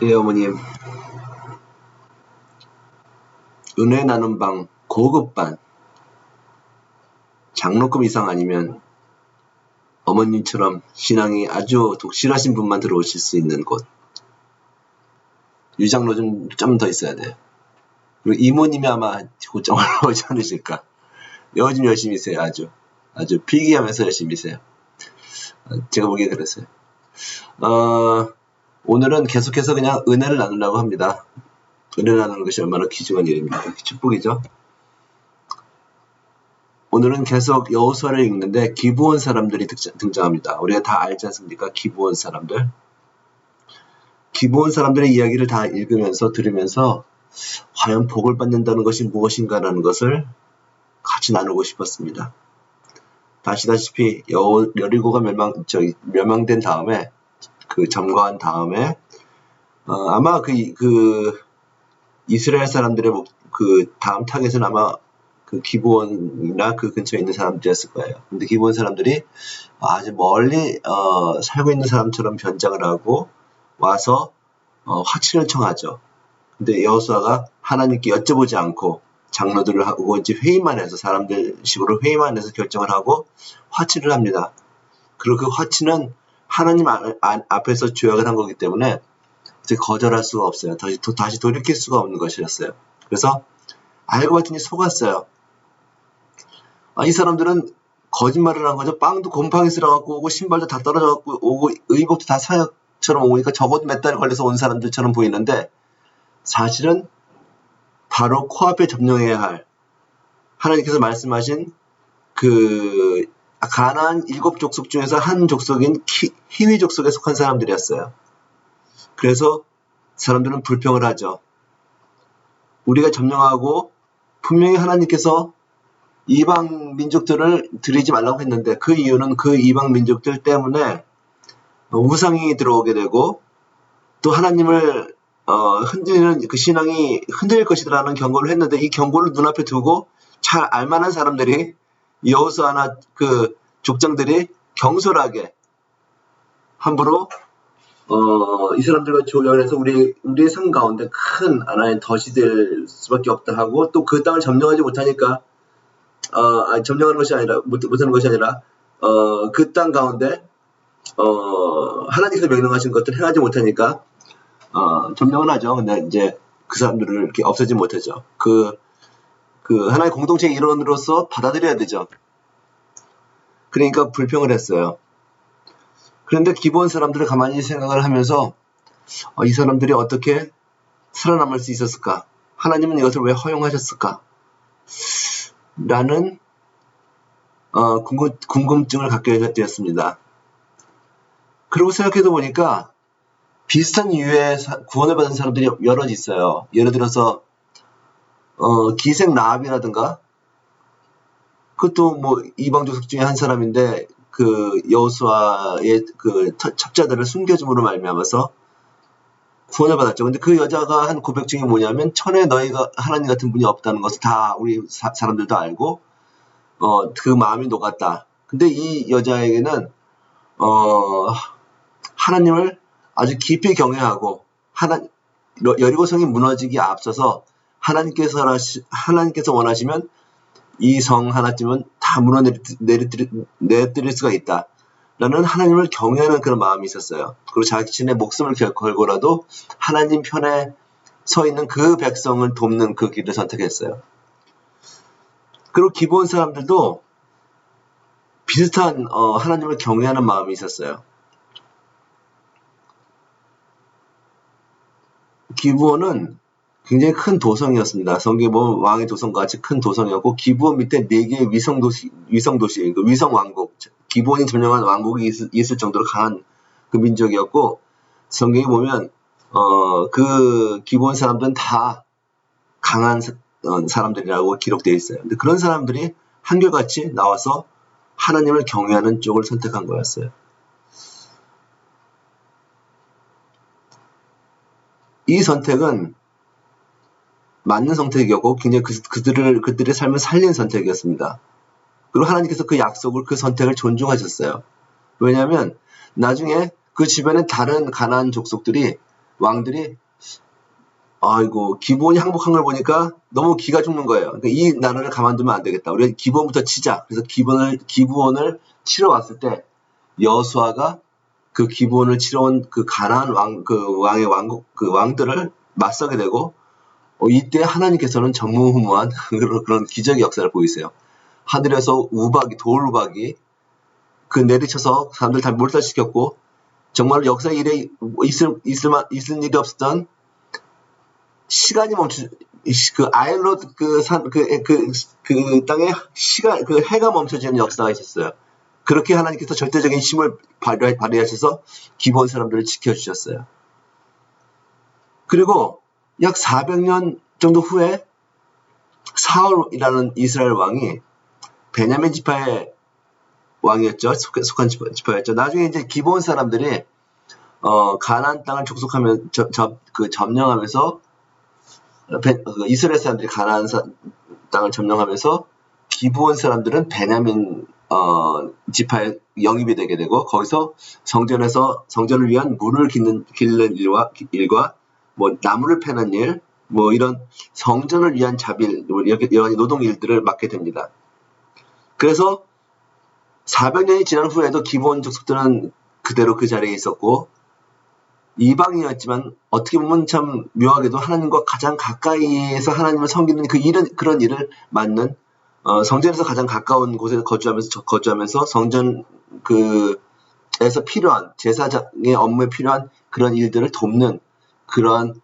예, 어머님. 은혜 나눔 방 고급반 장로급 이상 아니면 어머님처럼 신앙이 아주 독실하신 분만 들어오실 수 있는 곳. 유장로 좀 더 있어야 돼요. 그리고 이모님이 아마 곧장 올라오지 않으실까. 요즘 열심히세요. 아주 필기하면서 열심히세요. 제가 보기에 그랬어요. 오늘은 계속해서 그냥 은혜를 나누려고 합니다. 은혜를 나누는 것이 얼마나 귀중한 일입니까? 축복이죠. 오늘은 계속 여호수아를 읽는데 기브온 사람들이 등장합니다. 우리가 다 알지 않습니까? 기브온 사람들. 기브온 사람들의 이야기를 다 읽으면서 들으면서 과연 복을 받는다는 것이 무엇인가라는 것을 같이 나누고 싶었습니다. 아시다시피 여리고가 멸망된 다음에 점거한 다음에 아마 이스라엘 사람들의 다음 타겟은 아마 기브온이나 그 근처에 있는 사람들이었을 거예요. 근데 기브온 사람들이 아주 멀리 살고 있는 사람처럼 변장을 하고 와서 화친을 청하죠. 근데 여호수아가 하나님께 여쭤보지 않고 장로들을 하고 이제 회의만 해서 사람들 식으로 회의만 해서 결정을 하고 화친을 합니다. 그리고 그 화친은 하나님 앞에서 조약을 한 거기 때문에 이제 거절할 수가 없어요. 다시 돌이킬 수가 없는 것이었어요. 그래서 알고 봤더니 속았어요. 이 사람들은 거짓말을 한 거죠. 빵도 곰팡이 쓸어갖고 오고 신발도 다 떨어져갖고 오고 의복도 다 사역처럼 오니까 적어도 몇 달 걸려서 온 사람들처럼 보이는데 사실은 바로 코앞에 점령해야 할 하나님께서 말씀하신 가나안 7족속 중에서 한 족속인 히위 족속에 속한 사람들이었어요. 그래서 사람들은 불평을 하죠. 우리가 점령하고 분명히 하나님께서 이방 민족들을 드리지 말라고 했는데 그 이유는 그 이방 민족들 때문에 우상이 들어오게 되고 또 하나님을 흔들리는 그 신앙이 흔들릴 것이라는 경고를 했는데 이 경고를 눈앞에 두고 잘 알만한 사람들이 여호수아나 그 족장들이 경솔하게 함부로 이 사람들과 조약을 해서 우리의 성 가운데 큰 하나의 덫이 될 수밖에 없다 하고 또 그 땅을 점령하지 못하니까 점령하는 것이 아니라 못하는 것이 아니라 그 땅 가운데 하나님께서 명령하신 것들 행하지 못하니까 점령은 하죠. 근데 이제 그 사람들을 이렇게 없애지 못하죠. 하나의 공동체의 일원으로서 받아들여야 되죠. 그러니까 불평을 했어요. 그런데 기본 사람들을 가만히 생각을 하면서 이 사람들이 어떻게 살아남을 수 있었을까? 하나님은 이것을 왜 허용하셨을까? 라는 궁금증을 갖게 되었습니다. 그리고 생각해도 보니까 비슷한 이유의 구원을 받은 사람들이 여럿 있어요. 예를 들어서 기생 라합이라든가 그것도 뭐 이방 족속 중에 한 사람인데 그 여호수아의 그 첩자들을 숨겨줌으로 말미암아서 구원을 받았죠. 근데 그 여자가 한 고백 중에 뭐냐면 천에 너희가 하나님 같은 분이 없다는 것을 다 우리 사람들도 알고 그 마음이 녹았다. 근데 이 여자에게는 하나님을 아주 깊이 경외하고 여리고성이 무너지기에 앞서서 하나님께서 원하시면 이 성 하나쯤은 다 무너뜨릴 수가 있다. 라는 하나님을 경외하는 그런 마음이 있었어요. 그리고 자신의 목숨을 걸고라도 하나님 편에 서 있는 그 백성을 돕는 그 길을 선택했어요. 그리고 기본 사람들도 비슷한 하나님을 경외하는 마음이 있었어요. 기브온은 굉장히 큰 도성이었습니다. 성경에 보면 왕의 도성과 같이 큰 도성이었고 기브온 밑에 4개의 위성도시, 위성왕국, 기브온이 점령한 왕국이 있을 정도로 강한 그 민족이었고 성경에 보면 그 기브온 사람들은 다 강한 사람들이라고 기록되어 있어요. 근데 그런 사람들이 한결같이 나와서 하나님을 경외하는 쪽을 선택한 거였어요. 이 선택은 맞는 선택이었고 굉장히 그들의 삶을 살린 선택이었습니다. 그리고 하나님께서 그 약속을 그 선택을 존중하셨어요. 왜냐하면 나중에 그 주변에 다른 가나안 족속들이 왕들이 아이고 기브온이 항복한 걸 보니까 너무 기가 죽는 거예요. 그러니까 이 나라를 가만두면 안 되겠다. 우리가 기브온부터 치자. 그래서 기브온을 치러 왔을 때 여호수아가 그 기브온을 치러 온 그 가나안 왕의 왕들을 맞서게 되고 이때 하나님께서는 전무후무한 그런 기적의 역사를 보이세요. 하늘에서 돌 우박이 내리쳐서 사람들 다 몰살시켰고 정말 역사 이래 있을 일이 없었던 시간이 아일롯 땅에 해가 멈춰지는 역사가 있었어요. 그렇게 하나님께서 절대적인 힘을 발휘하셔서 기브온 사람들을 지켜주셨어요. 그리고 약 400년 정도 후에 사울이라는 이스라엘 왕이 베냐민 지파의 왕이었죠. 속한 지파였죠. 나중에 이제 기브온 사람들이 가나안 땅을 점령하면서 이스라엘 사람들이 가나안 땅을 점령하면서 기브온 사람들은 베냐민 지파에 영입이 되게 되고 거기서 성전을 위한 물을 기르는 일과 뭐 나무를 패는 일, 뭐 이런 성전을 위한 자빌 이렇게 여러 가지 노동 일들을 맡게 됩니다. 그래서 400년이 지난 후에도 기브온 족속들은 그대로 그 자리에 있었고 이방인이었지만 어떻게 보면 참 묘하게도 하나님과 가장 가까이에서 하나님을 섬기는 그런 일을 맡는 성전에서 가장 가까운 곳에 거주하면서 성전 에서 필요한 제사장의 업무에 필요한 그런 일들을 돕는 그러한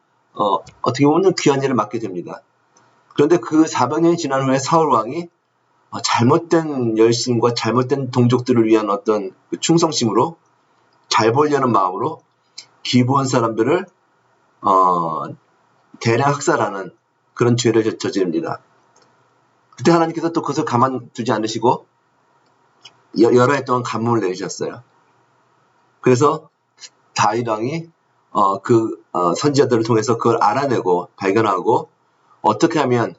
어떻게 보면 귀한 일을 맡게 됩니다. 그런데 그 400년이 지난 후에 사울 왕이 잘못된 열심과 잘못된 동족들을 위한 어떤 충성심으로 잘 보려는 마음으로 기브온 사람들을 대량 학살하는 그런 죄를 저지릅니다. 그때 하나님께서 또 그것을 가만두지 않으시고 여러 해 동안 간문을 내리셨어요. 그래서 다윗 왕이 선지자들을 통해서 그걸 알아내고 발견하고 어떻게 하면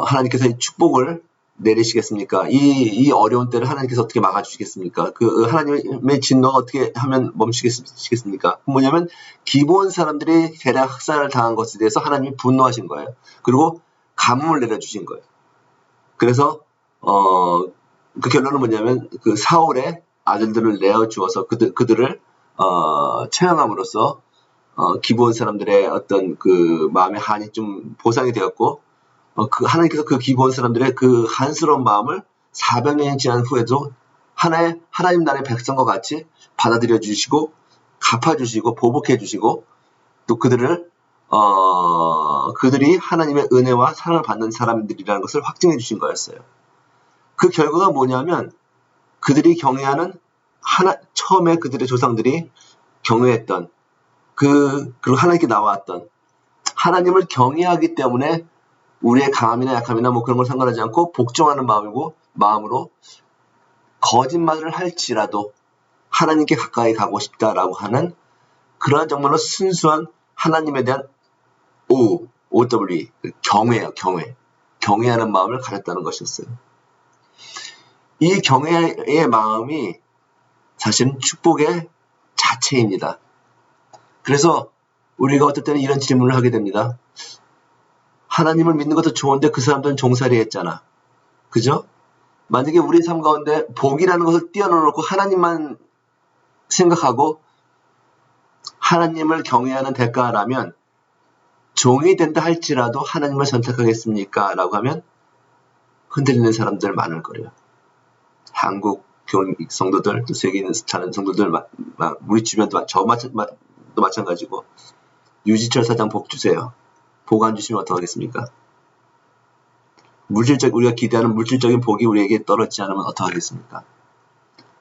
하나님께서 이 축복을 내리시겠습니까? 이 어려운 때를 하나님께서 어떻게 막아주시겠습니까? 그 하나님의 진노가 어떻게 하면 멈추시겠습니까? 뭐냐면 기브온 사람들이 대략 학살을 당한 것에 대해서 하나님이 분노하신 거예요. 그리고 간문을 내려주신 거예요. 그래서 그 결론은 뭐냐면 그 사울의 아들들을 내어 주어서 그들을 처형함으로써 기브온 사람들의 어떤 그 마음의 한이 좀 보상이 되었고 하나님께서 그 기브온 사람들의 그 한스러운 마음을 400년이 지난 후에도 하나님 나라의 백성과 같이 받아들여 주시고 갚아주시고 보복해 주시고 또 그들이 하나님의 은혜와 사랑을 받는 사람들이라는 것을 확증해 주신 거였어요. 그 결과가 뭐냐면 그들이 경외하는 처음에 그들의 조상들이 경외했던 그리고 하나님께 나왔던 하나님을 경외하기 때문에 우리의 강함이나 약함이나 뭐 그런 걸 상관하지 않고 복종하는 마음으로 거짓말을 할지라도 하나님께 가까이 가고 싶다라고 하는 그러한 정말로 순수한 하나님에 대한 OW 경외예요. 경외하는 마음을 가졌다는 것이었어요. 이 경외의 마음이 사실은 축복의 자체입니다. 그래서 우리가 어떨 때는 이런 질문을 하게 됩니다. 하나님을 믿는 것도 좋은데 그 사람들은 종살이 했잖아. 그죠? 만약에 우리 삶 가운데 복이라는 것을 띄워놓고 하나님만 생각하고 하나님을 경외하는 대가라면 종이 된다 할지라도 하나님을 선택하겠습니까? 라고 하면 흔들리는 사람들 많을 거예요. 한국 교인 성도들, 또 세계에 있는 사는 성도들, 우리 주변도 또 마찬가지고 유지철 사장 복 주세요. 복 안 주시면 어떡하겠습니까? 우리가 기대하는 물질적인 복이 우리에게 떨어지지 않으면 어떡하겠습니까?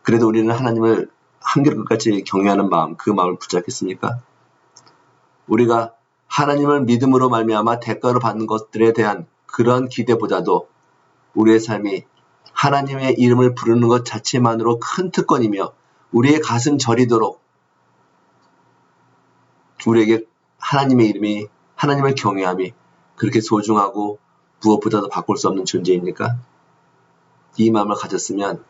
그래도 우리는 하나님을 한결같이 경외하는 마음, 그 마음을 붙잡겠습니까? 우리가 하나님을 믿음으로 말미암아 대가로 받는 것들에 대한 그런 기대보다도 우리의 삶이 하나님의 이름을 부르는 것 자체만으로 큰 특권이며 우리의 가슴 저리도록 우리에게 하나님의 이름이 하나님을 경외함이 그렇게 소중하고 무엇보다도 바꿀 수 없는 존재입니까? 이 마음을 가졌으면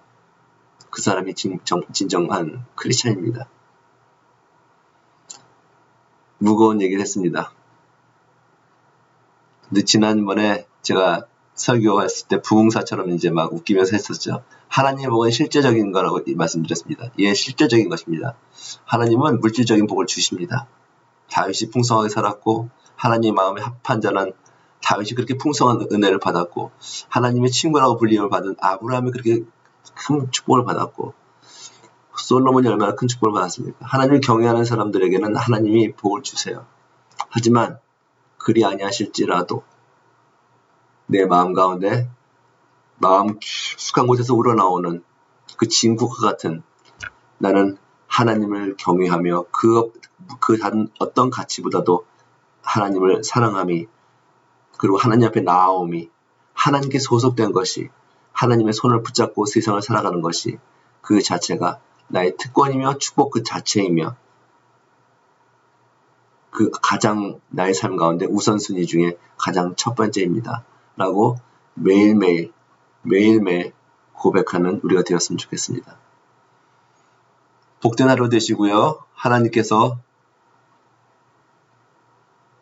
그 사람이 진정한 크리스찬입니다. 무거운 얘기를 했습니다. 근데 지난번에 제가 설교했을 때 부흥사처럼 이제 막 웃기면서 했었죠. 하나님의 복은 실제적인 거라고 말씀드렸습니다. 예, 실제적인 것입니다. 하나님은 물질적인 복을 주십니다. 다윗이 풍성하게 살았고 하나님의 마음에 합한 자는 다윗이 그렇게 풍성한 은혜를 받았고 하나님의 친구라고 불림을 받은 아브라함이 그렇게 큰 축복을 받았고 솔로몬이 얼마나 큰 축복을 받았습니까? 하나님을 경외하는 사람들에게는 하나님이 복을 주세요. 하지만 그리 아니하실지라도 내 마음 가운데 마음 깊숙한 곳에서 우러나오는 그 진국과 같은 나는 하나님을 경외하며 그 다른 어떤 가치보다도 하나님을 사랑함이 그리고 하나님 앞에 나아옴이 하나님께 소속된 것이 하나님의 손을 붙잡고 세상을 살아가는 것이 그 자체가 나의 특권이며 축복 그 자체이며 그 가장 나의 삶 가운데 우선순위 중에 가장 첫 번째입니다. 라고 매일매일 고백하는 우리가 되었으면 좋겠습니다. 복된 하루 되시고요. 하나님께서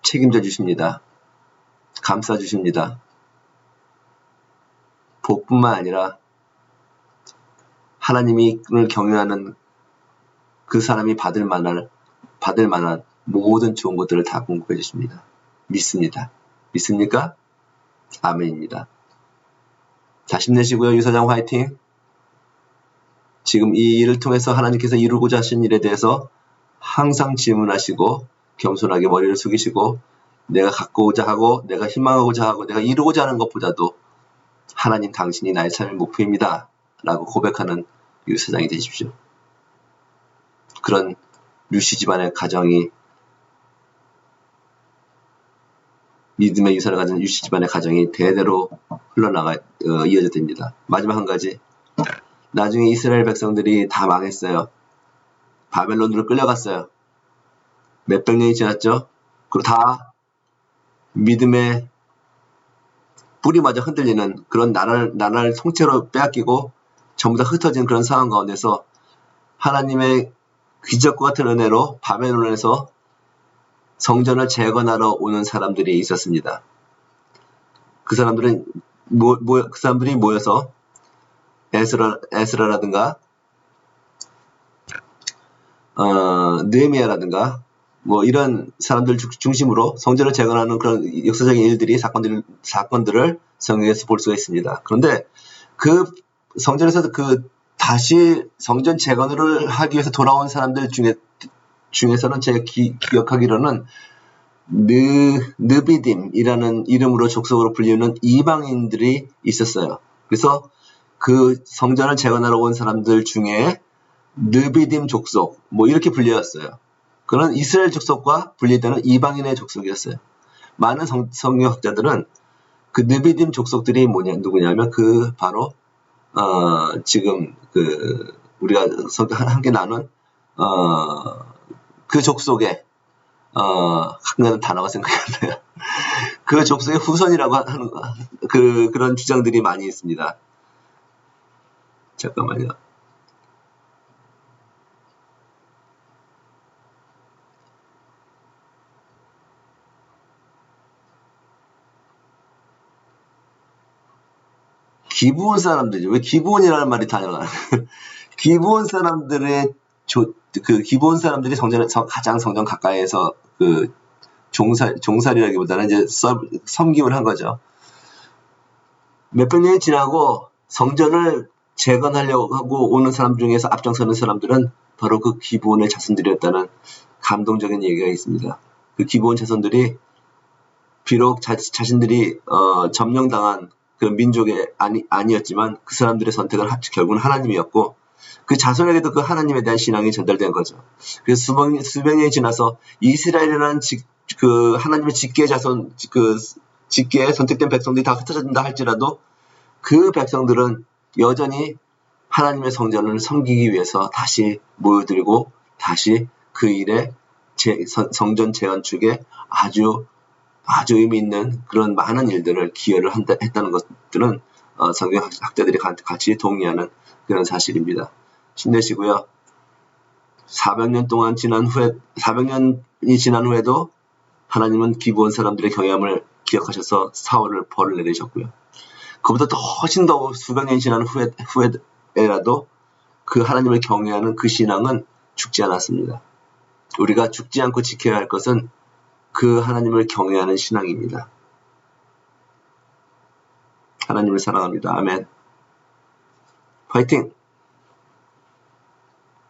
책임져 주십니다. 감싸 주십니다. 복뿐만 아니라 하나님을 경외하는 그 사람이 받을 만한 모든 좋은 것들을 다 공급해 주십니다. 믿습니다. 믿습니까? 아멘입니다. 자, 힘내시고요. 유사장 화이팅! 지금 이 일을 통해서 하나님께서 이루고자 하신 일에 대해서 항상 질문하시고 겸손하게 머리를 숙이시고 내가 갖고자 하고 내가 희망하고자 하고 내가 이루고자 하는 것보다도 하나님 당신이 나의 삶의 목표입니다. 라고 고백하는 유사장이 되십시오. 그런 류씨 집안의 가정이 믿음의 유사를 가진 류씨 집안의 가정이 대대로 이어져 됩니다. 마지막 한 가지. 나중에 이스라엘 백성들이 다 망했어요. 바벨론으로 끌려갔어요. 몇백 년이 지났죠. 그리고 다 믿음의 뿌리마저 흔들리는 그런 나라를 통째로 빼앗기고 전부 다 흩어진 그런 상황 가운데서 하나님의 기적과 같은 은혜로 바벨론에서 성전을 재건하러 오는 사람들이 있었습니다. 그 사람들이 모여서 에스라라든가 느헤미야라든가 뭐 이런 사람들 중심으로 성전을 재건하는 그런 역사적인 일들이 사건들을 성경에서 볼 수가 있습니다. 그런데 그 성전에서 다시 성전 재건을 하기 위해서 돌아온 사람들 중에서는 제가 기억하기로는 느비딤이라는 이름으로 족속으로 불리는 이방인들이 있었어요. 그래서 그 성전을 재건하러 온 사람들 중에 느비딤 족속 뭐 이렇게 불려졌어요. 그런 이스라엘 족속과 분리되는 이방인의 족속이었어요. 많은 성경학자들은 그 느비딤 족속들이 누구냐면 바로 지금 우리가 함께 나눈 그 족속의 강렬한 단어가 생각이 안 나요. 그 족속의 후손이라고 하는 그런 주장들이 많이 있습니다. 잠깐만요. 기브온 사람들이죠. 왜 기브온이라는 말이 다녀가요? 기브온 사람들의 기브온 사람들이 가장 성전 가까이에서 종살이라기보다는 이제 섬김을 한 거죠. 몇백 년이 지나고 성전을 재건하려고 하고 오는 사람 중에서 앞장서는 사람들은 바로 그 기브온의 자손들이었다는 감동적인 얘기가 있습니다. 그 기브온 자손들이 비록 자신들이 점령당한 그런 민족이 아니었지만 그 사람들의 선택은 결국은 하나님이었고 그 자손에게도 그 하나님에 대한 신앙이 전달된 거죠. 그래서 수백 년이 지나서 이스라엘이라는 하나님의 직계의 자손, 직계에 선택된 백성들이 다 흩어진다 할지라도 그 백성들은 여전히 하나님의 성전을 섬기기 위해서 다시 모여들고 다시 그 일에 성전 재건축에 아주 의미 있는 그런 많은 일들을 기여를 했다는 것들은 성경학자들이 같이 동의하는 그런 사실입니다. 힘내시고요. 400년이 지난 후에도 하나님은 기브온 사람들의 경외함을 기억하셔서 사울을 벌을 내리셨고요. 그보다 더 훨씬 더 수백 년이 지난 후에라도 그 하나님을 경외하는 그 신앙은 죽지 않았습니다. 우리가 죽지 않고 지켜야 할 것은 그 하나님을 경외하는 신앙입니다. 하나님을 사랑합니다. 아멘. 화이팅!